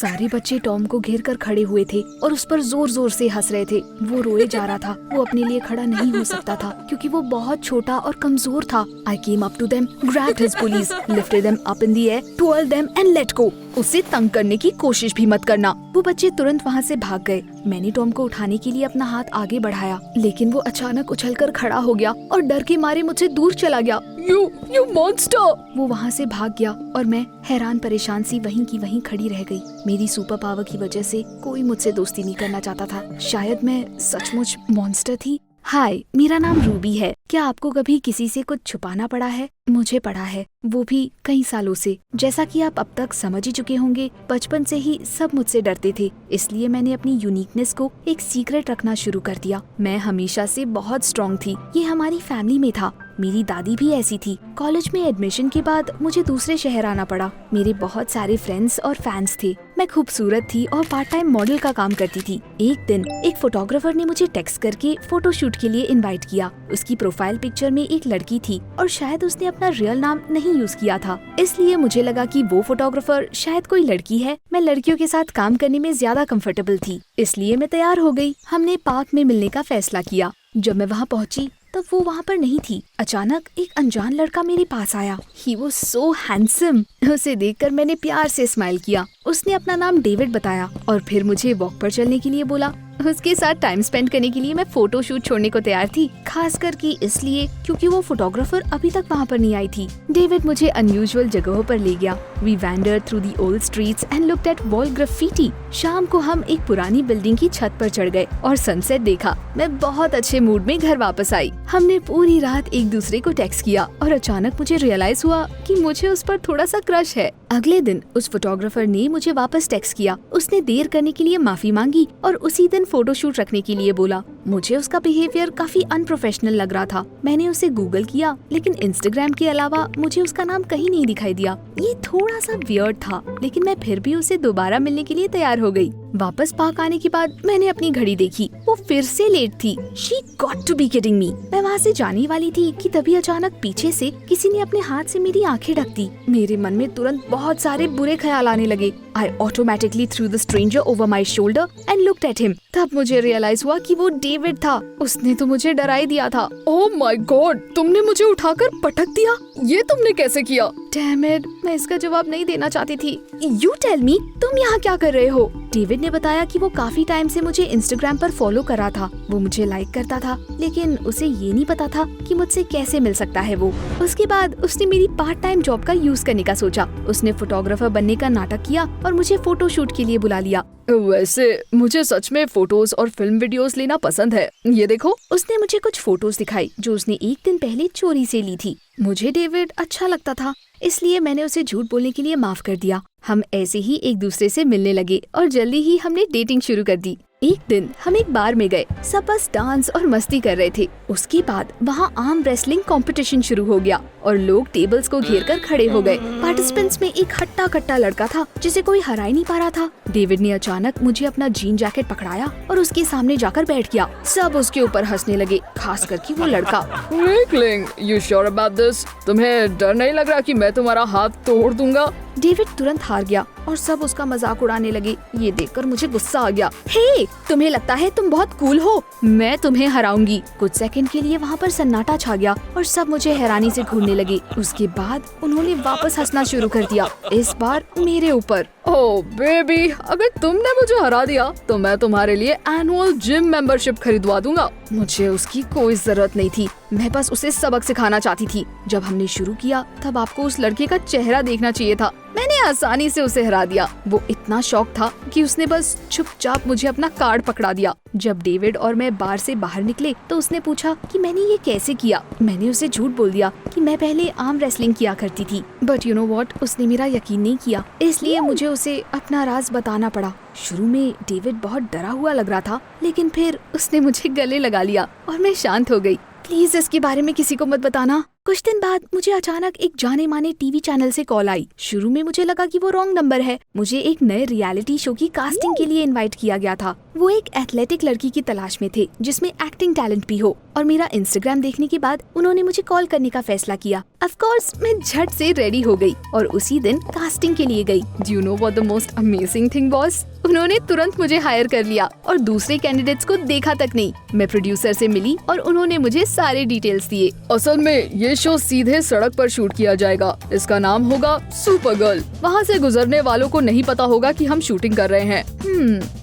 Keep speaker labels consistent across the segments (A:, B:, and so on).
A: सारे बच्चे टॉम को घेर कर खड़े हुए थे और उस पर जोर जोर से हंस रहे थे। वो रोए जा रहा था। वो अपने लिए खड़ा नहीं हो सकता था क्योंकि वो बहुत छोटा और कमजोर था। I came up to them, grabbed his pulleys, lifted them up in the air, twirled them and let go. उसे तंग करने की कोशिश भी मत करना। वो बच्चे तुरंत वहाँ से भाग गए। मैंने टॉम को उठाने के लिए अपना हाथ आगे बढ़ाया, लेकिन वो अचानक उछलकर खड़ा हो गया और डर के मारे मुझसे दूर चला गया। You monster! वो वहाँ से भाग गया और मैं हैरान परेशान सी वहीं की वहीं खड़ी रह गई। मेरी सुपर पावर की वजह से कोई मुझसे दोस्ती नहीं करना चाहता था। शायद मैं सचमुच मॉन्स्टर थी। हाय, मेरा नाम रूबी है। क्या आपको कभी किसी से कुछ छुपाना पड़ा है? मुझे पड़ा है, वो भी कई सालों से। जैसा कि आप अब तक समझ ही चुके होंगे, बचपन से ही सब मुझसे डरते थे, इसलिए मैंने अपनी यूनिकनेस को एक सीक्रेट रखना शुरू कर दिया। मैं हमेशा से बहुत स्ट्रॉन्ग थी, ये हमारी फैमिली में था। मेरी दादी भी ऐसी थी। कॉलेज में एडमिशन के बाद मुझे दूसरे शहर आना पड़ा। मेरे बहुत सारे फ्रेंड्स और फैंस थे। मैं खूबसूरत थी और पार्ट टाइम मॉडल का काम करती थी। एक दिन एक फोटोग्राफर ने मुझे टेक्स्ट करके फोटोशूट के लिए इनवाइट किया। उसकी प्रोफाइल पिक्चर में एक लड़की थी और शायद उसने अपना रियल नाम नहीं यूज किया था, इसलिए मुझे लगा कि वो फोटोग्राफर शायद कोई लड़की है। मैं लड़कियों के साथ काम करने में ज्यादा कंफर्टेबल थी, इसलिए मैं तैयार हो गई। हमने पार्क में मिलने का फैसला किया। जब मैं वहाँ पहुँची तब वो वहाँ पर नहीं थी। अचानक एक अनजान लड़का मेरे पास आया। He was so handsome। उसे देखकर मैंने प्यार से स्माइल किया। उसने अपना नाम डेविड बताया और फिर मुझे वॉक पर चलने के लिए बोला। उसके साथ टाइम स्पेंड करने के लिए मैं फोटो शूट छोड़ने को तैयार थी, खासकर कि इसलिए क्योंकि वो फोटोग्राफर अभी तक वहाँ पर नहीं आई थी। डेविड मुझे अनयूजुअल जगहों पर ले गया। We wandered through the old streets and looked at wall graffiti। शाम को हम एक पुरानी बिल्डिंग की छत पर चढ़ गए और सनसेट देखा। मैं बहुत अच्छे मूड में घर वापस आई। हमने पूरी रात एक दूसरे को टेक्स्ट किया और अचानक मुझे रियलाइज हुआ कि मुझे उस पर थोड़ा सा क्रश है। अगले दिन उस फोटोग्राफर ने मुझे वापस टेक्स्ट किया। उसने देर करने के लिए माफी मांगी और उसी दिन फोटोशूट रखने के लिए बोला। मुझे उसका बिहेवियर काफी अनप्रोफेशनल लग रहा था। मैंने उसे गूगल किया, लेकिन इंस्टाग्राम के अलावा मुझे उसका नाम कहीं नहीं दिखाई दिया। ये थोड़ा सा वियर्ड था, लेकिन मैं फिर भी उसे दोबारा मिलने के लिए तैयार हो गई। वापस पार्क आने के बाद मैंने अपनी घड़ी देखी, वो फिर से लेट थी। She got to be kidding me। मैं वहाँ से जाने वाली थी कि तभी अचानक पीछे से किसी ने अपने हाथ से मेरी आंखें ढक दी। मेरे मन में तुरंत बहुत सारे बुरे ख्याल आने लगे। I automatically threw the stranger over my shoulder and looked at him। तब मुझे रियलाइज हुआ कि वो डेविड था। उसने तो मुझे डरा ही दिया था।
B: Oh my God, तुमने मुझे उठाकर पटक दिया। ये तुमने कैसे किया?
A: Damn it, मैं इसका जवाब नहीं देना चाहती थी। You tell me, तुम यहाँ क्या कर रहे हो? डेविड ने बताया कि वो काफी टाइम से मुझे इंस्टाग्राम पर फॉलो कर रहा था। वो मुझे लाइक करता था, लेकिन उसे ये नहीं पता था कि मुझसे कैसे मिल सकता है वो। उसके बाद उसने मेरी पार्ट टाइम जॉब का यूज करने का सोचा। उसने फोटोग्राफर बनने का नाटक किया और मुझे फोटो शूट के लिए बुला लिया।
B: वैसे मुझे सच में फोटोज और फिल्म वीडियोस लेना पसंद है। ये देखो।
A: उसने मुझे कुछ फोटोज दिखाई जो उसने एक दिन पहले चोरी से ली थी। मुझे डेविड अच्छा लगता था, इसलिए मैंने उसे झूठ बोलने के लिए माफ कर दिया। हम ऐसे ही एक दूसरे से मिलने लगे और जल्दी ही हमने डेटिंग शुरू कर दी। एक दिन हम एक बार में गए, सब बस डांस और मस्ती कर रहे थे। उसके बाद वहाँ आर्म रेसलिंग कंपटीशन शुरू हो गया और लोग टेबल्स को घेर कर खड़े हो गए। पार्टिसिपेंट्स में एक हट्टा कट्टा लड़का था जिसे कोई हरा ही नहीं पा रहा था। डेविड ने अचानक मुझे अपना जीन जैकेट पकड़ाया और उसके सामने जाकर बैठ गया। सब उसके ऊपर हंसने लगे, खास करके वो लड़का।
B: Weakling, you sure about this? तुम्हें डर नहीं लग रहा कि मैं तुम्हारा हाथ तोड़ दूंगा?
A: डेविड तुरंत हार गया और सब उसका मजाक उड़ाने लगे। ये देखकर मुझे गुस्सा आ गया। हे, तुम्हें लगता है तुम बहुत कूल हो? मैं तुम्हें हराऊंगी। कुछ सेकंड के लिए वहाँ पर सन्नाटा छा गया और सब मुझे हैरानी से घूरने लगे। उसके बाद उन्होंने वापस हंसना शुरू कर दिया, इस बार मेरे ऊपर।
B: ओह बेबी, अगर तुमने मुझे हरा दिया तो मैं तुम्हारे लिए एनुअल जिम मेंबरशिप खरीदवा दूंगा।
A: मुझे उसकी कोई जरूरत नहीं थी, मैं बस उसे सबक सिखाना चाहती थी। जब हमने शुरू किया तब आपको उस लड़के का चेहरा देखना चाहिए था। मैंने आसानी से उसे हरा दिया। वो इतना शॉक था कि उसने बस चुपचाप मुझे अपना कार्ड पकड़ा दिया। जब डेविड और मैं बार से बाहर निकले तो उसने पूछा कि मैंने ये कैसे किया। मैंने उसे झूठ बोल दिया कि मैं पहले आर्म रेसलिंग किया करती थी। बट यू नो व्हाट, उसने मेरा यकीन नहीं किया, इसलिए मुझे उसे अपना राज बताना पड़ा। शुरू में डेविड बहुत डरा हुआ लग रहा था, लेकिन फिर उसने मुझे गले लगा लिया और मैं शांत हो गई। प्लीज इसके बारे में किसी को मत बताना। कुछ दिन बाद मुझे अचानक एक जाने माने टीवी चैनल से कॉल आई। शुरू में मुझे लगा कि वो रॉन्ग नंबर है। मुझे एक नए रियलिटी शो की कास्टिंग के लिए इनवाइट किया गया था। वो एक एथलेटिक लड़की की तलाश में थे जिसमें एक्टिंग टैलेंट भी हो, और मेरा इंस्टाग्राम देखने के बाद उन्होंने मुझे कॉल करने का फैसला किया। ऑफ कोर्स मैं झट से रेडी हो गई और उसी दिन कास्टिंग के लिए गई।
B: Do you know what the most amazing thing was?
A: उन्होंने तुरंत मुझे हायर कर लिया और दूसरे कैंडिडेट्स को देखा तक नहीं। मैं प्रोड्यूसर से मिली और उन्होंने मुझे सारे डिटेल्स दिए।
B: असल में ये शो सीधे सड़क पर शूट किया जाएगा। इसका नाम होगा सुपर गर्ल। वहाँ से गुजरने वालों को नहीं पता होगा कि हम शूटिंग कर रहे हैं।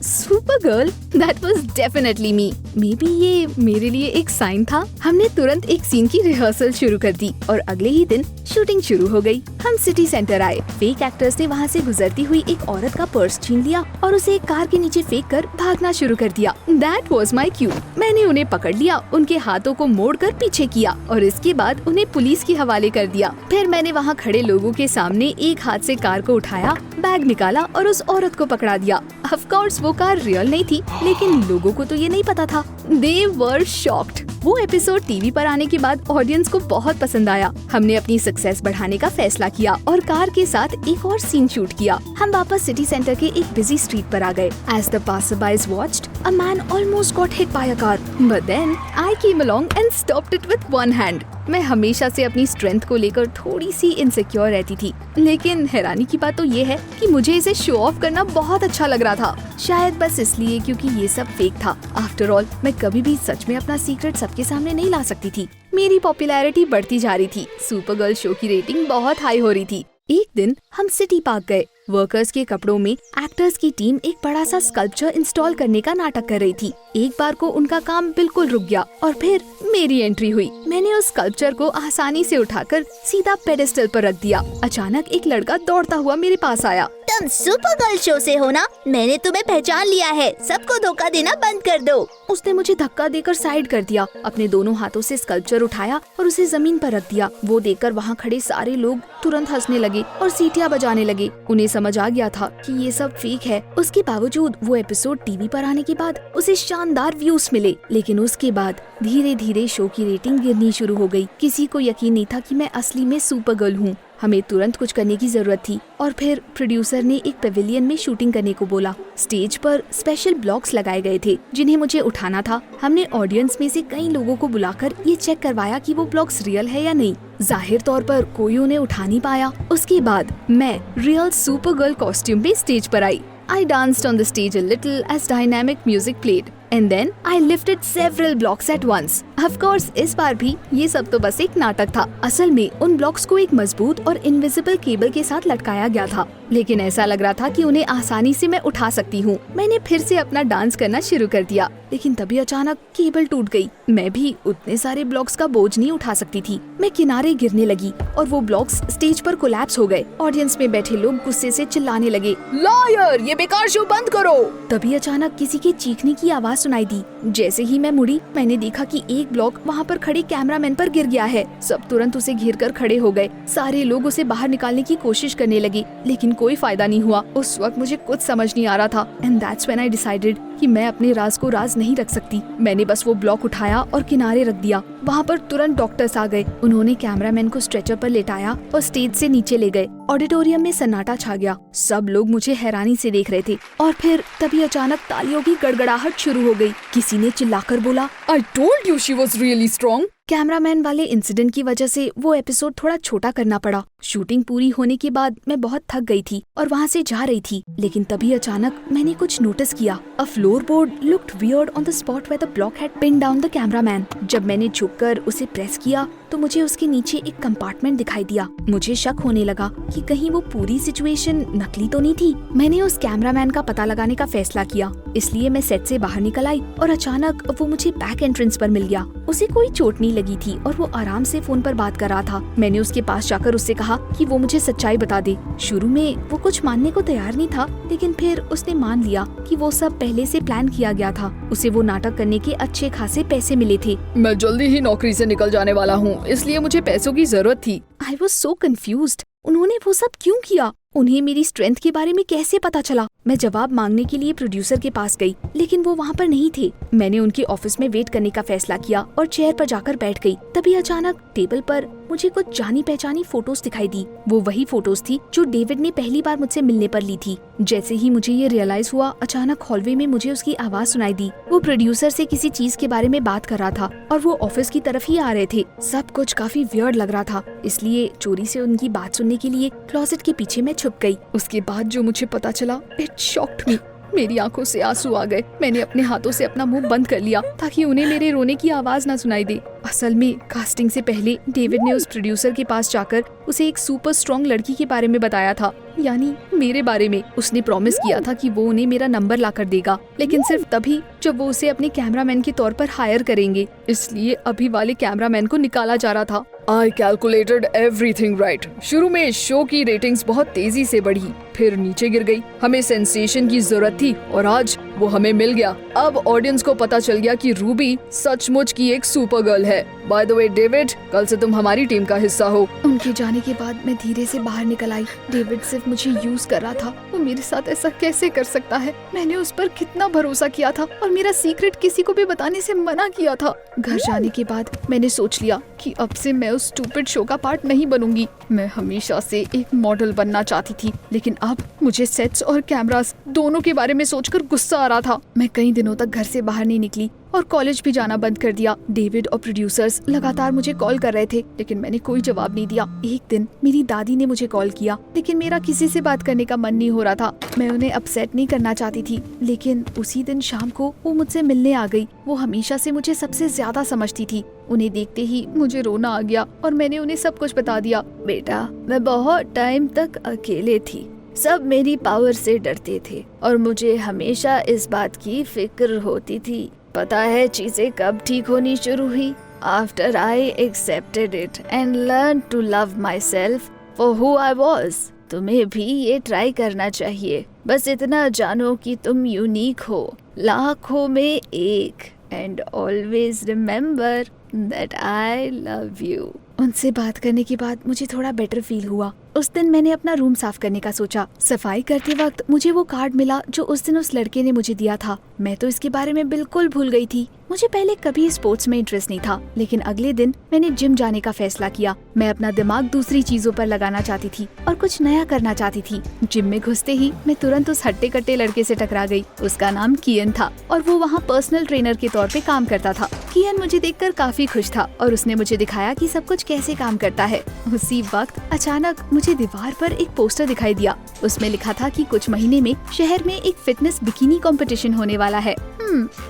A: Super girl, that was definitely me. May be ये मेरे लिए एक साइन था। हमने तुरंत एक सीन की रिहर्सल शुरू कर दी और अगले ही दिन शूटिंग शुरू हो गई। हम सिटी सेंटर आए। फेक एक्टर्स ने वहाँ से गुजरती हुई एक औरत का पर्स छीन लिया और उसे एक कार के नीचे फेंक कर भागना शुरू कर दिया। That was my Q. मैंने उन्हें पकड़ लिया, उनके हाथों को मोड़कर पीछे किया और इसके बाद उन्हें पुलिस के हवाले कर दिया। फिर मैंने वहाँ खड़े लोगों के सामने एक हाथ से कार को उठाया, बैग निकाला और उस औरत को पकड़ा दिया। ऑफ कोर्स वो कार रियल नहीं थी, लेकिन लोगों को तो ये नहीं पता था। दे वर शॉक्ड। वो एपिसोड टीवी पर आने के बाद ऑडियंस को बहुत पसंद आया। हमने अपनी सक्सेस बढ़ाने का फैसला किया और कार के साथ एक और सीन शूट किया। हम वापस सिटी सेंटर के एक बिजी स्ट्रीट पर आ गए। As the passerbys watched, a man almost got hit by a car. But then I came along and stopped it with one hand. मैं हमेशा से अपनी स्ट्रेंथ को लेकर थोड़ी सी इनसिक्योर रहती थी, लेकिन हैरानी की बात तो ये है कि मुझे इसे शो ऑफ करना बहुत अच्छा लग रहा था। शायद बस इसलिए क्योंकि ये सब फेक था। आफ्टर ऑल मैं कभी भी सच में अपना सीक्रेट सबके सामने नहीं ला सकती थी। मेरी पॉपुलैरिटी बढ़ती जा रही थी। सुपर गर्ल शो की रेटिंग बहुत हाई हो रही थी। एक दिन हम सिटी पार्क गए। वर्कर्स के कपड़ों में एक्टर्स की टीम एक बड़ा सा स्कल्पचर इंस्टॉल करने का नाटक कर रही थी। एक बार को उनका काम बिल्कुल रुक गया और फिर मेरी एंट्री हुई। मैंने उस स्कल्पचर को आसानी से उठाकर सीधा पेडेस्टल पर रख दिया। अचानक एक लड़का दौड़ता हुआ मेरे पास आया।
C: तुम सुपर गर्ल शो से हो ना? मैंने तुम्हें पहचान लिया है। सबको धोखा देना बंद कर दो।
A: उसने मुझे धक्का देकर साइड कर दिया, अपने दोनों हाथों से स्कल्पचर उठाया और उसे जमीन पर रख दिया। वो देखकर वहाँ खड़े सारे लोग तुरंत हंसने लगे और सीटियाँ बजाने लगे। उन्हें समझ आ गया था कि ये सब फेक है। उसके बावजूद वो एपिसोड टीवी पर आने के बाद उसे शानदार व्यूज मिले, लेकिन उसके बाद धीरे धीरे शो की रेटिंग गिरनी शुरू हो गई। किसी को यकीन नहीं था कि मैं असली में सुपर गर्ल हूँ। हमें तुरंत कुछ करने की जरूरत थी और फिर प्रोड्यूसर ने एक पेविलियन में शूटिंग करने को बोला। स्टेज पर स्पेशल ब्लॉक्स लगाए गए थे जिन्हें मुझे उठाना था। हमने ऑडियंस में से कई लोगों को बुलाकर ये चेक करवाया कि वो ब्लॉक्स रियल है या नहीं। जाहिर तौर पर कोई उन्हें उठा नहीं पाया। उसके बाद मैं रियल सुपर गर्ल कॉस्ट्यूम में स्टेज पर आई। I danced on the stage a little as dynamic music played. And then I lifted several blocks at once. Of course, इस बार भी ये सब तो बस एक नाटक था। असल में उन ब्लॉक्स को एक मजबूत और इनविजिबल केबल के साथ लटकाया गया था, लेकिन ऐसा लग रहा था कि उन्हें आसानी से मैं उठा सकती हूँ। मैंने फिर से अपना डांस करना शुरू कर दिया, लेकिन तभी अचानक केबल टूट गई। मैं भी उतने सारे ब्लॉक्स का बोझ नहीं उठा सकती थी। मैं किनारे गिरने लगी और वो ब्लॉक्स स्टेज पर कोलैप्स हो गए। ऑडियंस में बैठे लोग गुस्से से चिल्लाने लगे,
B: लॉयर, ये बेकार शो बंद करो।
A: तभी अचानक किसी के चीखने की आवाज सुनाई दी। जैसे ही मैं मुड़ी, मैंने देखा कि एक ब्लॉक वहाँ पर खड़े कैमरामैन पर गिर गया है। सब तुरंत उसे घेर कर खड़े हो गए। सारे लोग उसे बाहर निकालने की कोशिश करने लगे, लेकिन कोई फायदा नहीं हुआ। उस वक्त मुझे कुछ समझ नहीं आ रहा था। And that's when I decided कि मैं अपने राज को राज नहीं रख सकती। मैंने बस वो ब्लॉक उठाया और किनारे रख दिया। वहाँ पर तुरंत डॉक्टर्स आ गए। उन्होंने कैमरामैन को स्ट्रेचर पर लेटाया और स्टेज से नीचे ले गए। ऑडिटोरियम में सन्नाटा छा गया। सब लोग मुझे हैरानी से देख रहे थे और फिर तभी अचानक तालियों की गड़गड़ाहट शुरू हो गई। किसी ने चिल्लाकर बोला,
B: I told you she was really strong.
A: Cameraman वाले इंसिडेंट की वजह से वो एपिसोड थोड़ा छोटा करना पड़ा। शूटिंग पूरी होने के बाद मैं बहुत थक गई थी और वहाँ से जा रही थी, लेकिन तभी अचानक मैंने कुछ नोटिस किया। A floor board looked weird on the spot where the block had pin down the cameraman. जब मैंने झुककर उसे प्रेस किया तो मुझे उसके नीचे एक कंपार्टमेंट दिखाई दिया। मुझे शक होने लगा कि कहीं वो पूरी सिचुएशन नकली तो नहीं थी। मैंने उस कैमरामैन का पता लगाने का फैसला किया, इसलिए मैं सेट से बाहर निकल आई और अचानक वो मुझे बैक एंट्रेंस पर मिल गया। उसे कोई चोट नहीं लगी थी और वो आराम से फोन पर बात कर रहा था। मैंने उसके पास जाकर उससे कहा कि वो मुझे सच्चाई बता दे। शुरू में वो कुछ मानने को तैयार नहीं था, लेकिन फिर उसने मान लिया कि वो सब पहले से प्लान किया गया था। उसे वो नाटक करने के अच्छे खासे पैसे मिले थे।
B: मैं जल्दी ही नौकरी से निकल जाने वाला हूँ, इसलिए मुझे पैसों की जरूरत थी।
A: I was so confused. उन्होंने वो सब क्यों किया? उन्हें मेरी स्ट्रेंथ के बारे में कैसे पता चला? मैं जवाब मांगने के लिए प्रोड्यूसर के पास गई, लेकिन वो वहाँ पर नहीं थे। मैंने उनके ऑफिस में वेट करने का फैसला किया और चेयर पर जाकर बैठ गई। तभी अचानक टेबल पर मुझे कुछ जानी पहचानी फोटोज दिखाई दी। वो वही फोटोज थी जो डेविड ने पहली बार मुझसे मिलने पर ली थी। जैसे ही मुझे ये रियलाइज हुआ, अचानक हॉलवे में मुझे उसकी आवाज सुनाई दी। वो प्रोड्यूसर से किसी चीज के बारे में बात कर रहा था और वो ऑफिस की तरफ ही आ रहे थे। सब कुछ काफी वियर्ड लग रहा था, इसलिए चोरी से उनकी बात सुनने के लिए क्लोजेट के पीछे मैं छुप गई।
B: उसके बाद जो मुझे पता चला, इट शॉक्ड मी। मेरी आंखों से आंसू आ गए। मैंने अपने हाथों से अपना मुंह बंद कर लिया ताकि उन्हें मेरे रोने की आवाज ना सुनाई दे। असल में कास्टिंग से पहले डेविड ने उस प्रोड्यूसर के पास जाकर उसे एक सुपर स्ट्रॉन्ग लड़की के बारे में बताया था, यानी मेरे बारे में। उसने प्रॉमिस किया था कि वो उन्हें मेरा नंबर लाकर देगा, लेकिन सिर्फ तभी जब वो उसे अपने कैमरामैन के तौर पर हायर करेंगे। इसलिए अभी वाले कैमरामैन को निकाला जा रहा था। I calculated everything right. शुरू में शो की रेटिंग्स बहुत तेजी से बढ़ी, फिर नीचे गिर गई। हमें सेंसेशन की जरूरत थी और आज वो हमें मिल गया। अब ऑडियंस को पता चल गया कि रूबी सचमुच की एक सुपर गर्ल है। बाय द वे डेविड, कल से तुम हमारी टीम का हिस्सा हो।
A: उनके जाने के बाद मैं धीरे से बाहर निकल आई। डेविड सिर्फ मुझे यूज कर रहा था। वो मेरे साथ ऐसा कैसे कर सकता है? मैंने उस पर कितना भरोसा किया था और मेरा सीक्रेट किसी को भी बताने से मना किया था। घर जाने के बाद मैंने सोच लिया कि अब से मैं उस स्टूपिड शो का पार्ट नहीं बनूंगी। मैं हमेशा से एक मॉडल बनना चाहती थी, लेकिन अब मुझे सेट्स और कैमरास दोनों के बारे में सोचकर गुस्सा आ रहा था। मैं कई दिनों तक घर से बाहर नहीं निकली और कॉलेज भी जाना बंद कर दिया। डेविड और प्रोड्यूसर्स लगातार मुझे कॉल कर रहे थे, लेकिन मैंने कोई जवाब नहीं दिया। एक दिन मेरी दादी ने मुझे कॉल किया, लेकिन मेरा किसी से बात करने का मन नहीं हो रहा था। मैं उन्हें अपसेट नहीं करना चाहती थी, लेकिन उसी दिन शाम को वो मुझसे मिलने आ गई। वो हमेशा से मुझे सबसे ज्यादा समझती थी। उन्हें देखते ही मुझे रोना आ गया और मैंने उन्हें सब कुछ बता दिया। बेटा, मैं बहुत टाइम तक अकेले थी। सब मेरी पावर से डरते थे और मुझे हमेशा इस बात की फिक्र होती थी। पता है चीजें कब ठीक होनी शुरू हुई? After I accepted it and learn to love myself for who I was. तुम्हें भी ये ट्राई करना चाहिए। बस इतना जानो कि तुम यूनिक हो, लाखों में एक। And always remember that I love you. उनसे बात करने के बाद मुझे थोड़ा बेटर फील हुआ। उस दिन मैंने अपना रूम साफ करने का सोचा। सफाई करते वक्त मुझे वो कार्ड मिला जो उस दिन उस लड़के ने मुझे दिया था। मैं तो इसके बारे में बिल्कुल भूल गई थी। मुझे पहले कभी स्पोर्ट्स में इंटरेस्ट नहीं था, लेकिन अगले दिन मैंने जिम जाने का फैसला किया। मैं अपना दिमाग दूसरी चीजों पर लगाना चाहती थी और कुछ नया करना चाहती थी। जिम में घुसते ही मैं तुरंत उस हट्टे कट्टे लड़के से टकरा गई। उसका नाम कियन था और वो वहाँ पर्सनल ट्रेनर के तौर पे काम करता था। कियन मुझे देखकर काफी खुश था और उसने मुझे दिखाया कि सब कुछ कैसे काम करता है। उसी वक्त अचानक मुझे दीवार पर एक पोस्टर दिखाई दिया। उसमें लिखा था कि कुछ महीने में शहर में एक फिटनेस बिकिनी कंपटीशन होने वाला है।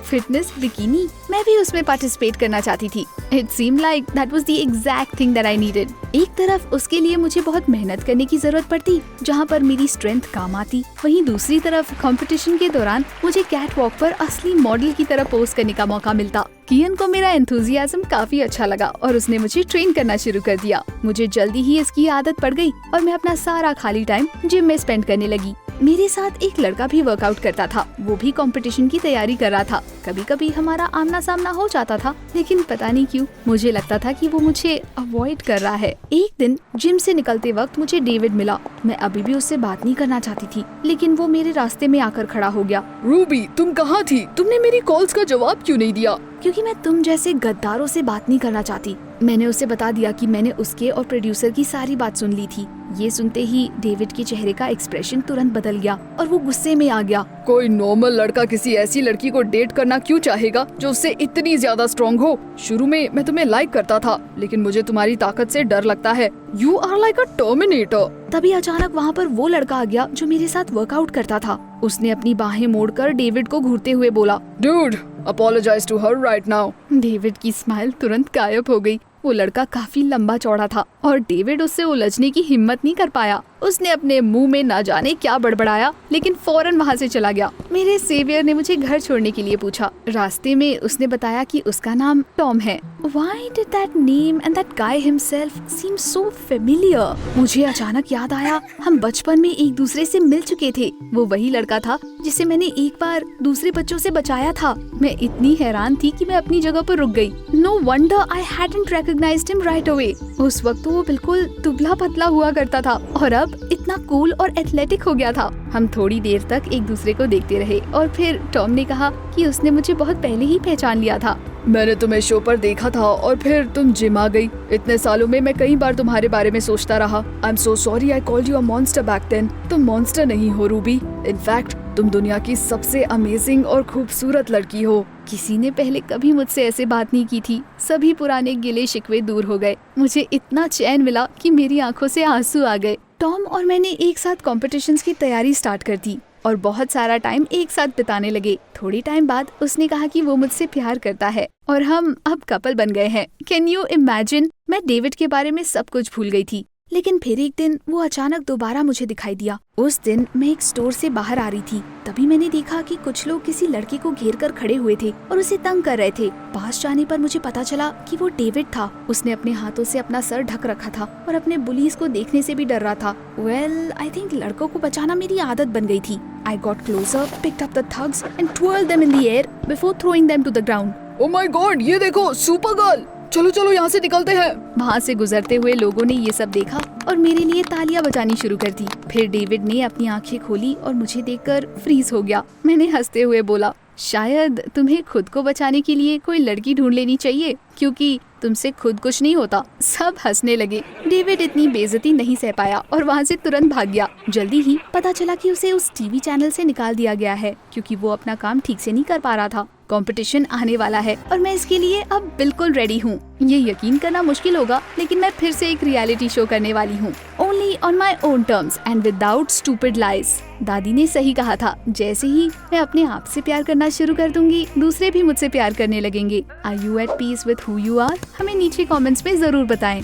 A: Fitness bikini? मैं भी उसमें पार्टिसिपेट करना चाहती थी। It seemed like that was the exact thing that I needed. एक तरफ उसके लिए मुझे बहुत मेहनत करने की जरूरत पड़ती, जहाँ पर मेरी स्ट्रेंथ काम आती, वहीं दूसरी तरफ कंपटीशन के दौरान मुझे कैट वॉक पर असली मॉडल की तरह पोज करने का मौका मिलता। कियन को मेरा एंथुजियाज्म काफी अच्छा लगा और उसने मुझे ट्रेन करना शुरू कर दिया। मुझे जल्दी ही इसकी आदत पड़ गई और मैं अपना सारा खाली टाइम जिम में स्पेंड करने लगी। मेरे साथ एक लड़का भी वर्कआउट करता था। वो भी कंपटीशन की तैयारी कर रहा था। कभी कभी हमारा आमना सामना हो जाता था, लेकिन पता नहीं क्यों मुझे लगता था कि वो मुझे अवॉइड कर रहा है। एक दिन जिम से निकलते वक्त मुझे डेविड मिला। मैं अभी भी उससे बात नहीं करना चाहती थी, लेकिन वो मेरे रास्ते में आकर खड़ा हो गया।
B: रूबी, तुम कहाँ थी? तुमने मेरी कॉल्स का जवाब क्यों नहीं दिया?
A: क्योंकि मैं तुम जैसे गद्दारों से बात नहीं करना चाहती। मैंने उसे बता दिया कि मैंने उसके और प्रोड्यूसर की सारी बात सुन ली थी। ये सुनते ही डेविड के चेहरे का एक्सप्रेशन तुरंत बदल गया और वो गुस्से में आ गया।
B: कोई नॉर्मल लड़का किसी ऐसी लड़की को डेट करना क्यों चाहेगा जो उससे इतनी ज्यादा स्ट्रॉन्ग हो? शुरू में मैं तुम्हें लाइक करता था, लेकिन मुझे तुम्हारी ताकत से डर लगता है। You are like a terminator.
A: तभी अचानक वहाँ पर वो लड़का आ गया जो मेरे साथ वर्कआउट करता था। उसने अपनी बाहें मोड़कर डेविड को घूरते हुए बोला,
B: dude, apologize to her right now।
A: David की स्माइल तुरंत गायब हो गई। वो लड़का काफी लंबा चौड़ा था और डेविड उससे उलझने की हिम्मत नहीं कर पाया। उसने अपने मुंह में ना जाने क्या बड़बड़ाया, लेकिन फौरन वहाँ से चला गया। मेरे सेवियर ने मुझे घर छोड़ने के लिए पूछा। रास्ते में उसने बताया कि उसका नाम टॉम है। Why did that name and that guy himself seem so familiar? मुझे अचानक याद आया, हम बचपन में एक दूसरे से मिल चुके थे। वो वही लड़का था जिसे मैंने एक बार दूसरे बच्चों से बचाया था। मैं इतनी हैरान थी कि मैं अपनी जगह पर रुक गई। No wonder I hadn't recognized him right away। उस वक्त वो बिल्कुल दुबला पतला हुआ करता था और अब
B: अब इतना कूल और एथलेटिक हो गया था। हम थोड़ी देर तक एक दूसरे को देखते रहे और फिर टॉम ने कहा कि उसने मुझे बहुत पहले ही पहचान लिया था।
A: मैंने तुम्हें शो पर देखा था और फिर तुम जिम आ गई। इतने सालों में मैं कई बार तुम्हारे बारे में सोचता रहा। I am so sorry I called you a monster back then. तुम मॉन्स्टर नहीं हो रूबी, इनफैक्ट तुम दुनिया की सबसे अमेजिंग और खूबसूरत लड़की हो।
B: किसी ने पहले कभी मुझसे ऐसे बात नहीं की थी। सभी पुराने गिले शिकवे दूर हो गए। मुझे इतना चैन मिला कि मेरी आंखों से आंसू आ गए। टॉम और मैंने एक साथ कॉम्पिटिशन्स की तैयारी स्टार्ट कर दी और बहुत सारा टाइम एक साथ बिताने लगे। थोड़ी टाइम बाद उसने कहा कि वो मुझसे प्यार करता है और हम अब कपल बन गए हैं। Can you imagine? मैं डेविड के बारे में सब कुछ भूल गई थी, लेकिन फिर एक दिन वो अचानक दोबारा मुझे दिखाई दिया। उस दिन मैं एक स्टोर से बाहर आ रही थी, तभी मैंने देखा कि कुछ लोग किसी लड़के को घेर कर खड़े हुए थे और उसे तंग कर रहे थे। पास जाने पर मुझे पता चला कि वो डेविड था। उसने अपने हाथों से अपना सर ढक रखा था और अपने बुलीज को देखने से भी डर रहा था। वेल, आई थिंक लड़कों को बचाना मेरी आदत बन गई थी। I got closer, picked up the thugs and twirled them in the air before throwing them to the ground.
A: Oh my God, ये देखो सुपर गर्ल। चलो चलो यहाँ से निकलते हैं।
B: वहाँ से गुजरते हुए लोगों ने ये सब देखा और मेरे लिए तालियां बजानी शुरू कर दी। फिर डेविड ने अपनी आंखें खोली और मुझे देखकर फ्रीज हो गया। मैंने हंसते हुए बोला, शायद तुम्हें खुद को बचाने के लिए कोई लड़की ढूंढ लेनी चाहिए, क्योंकि तुमसे खुद कुछ नहीं होता। सब हंसने लगे। डेविड इतनी बेइज्जती नहीं सह पाया और वहाँ से तुरंत भाग गया। जल्दी ही पता चला कि उसे उस टीवी चैनल से निकाल दिया गया है, क्योंकि वो अपना काम ठीक से नहीं कर पा रहा था। कंपटीशन आने वाला है और मैं इसके लिए अब बिल्कुल रेडी हूँ। ये यकीन करना मुश्किल होगा, लेकिन मैं फिर से एक रियलिटी शो करने वाली हूँ। Only on my own terms and without stupid lies. दादी ने सही कहा था, जैसे ही मैं अपने आप से प्यार करना शुरू कर दूंगी, दूसरे भी मुझसे प्यार करने लगेंगे। Are you at peace with who you are? हमें नीचे कमेंट्स में जरूर बताएं।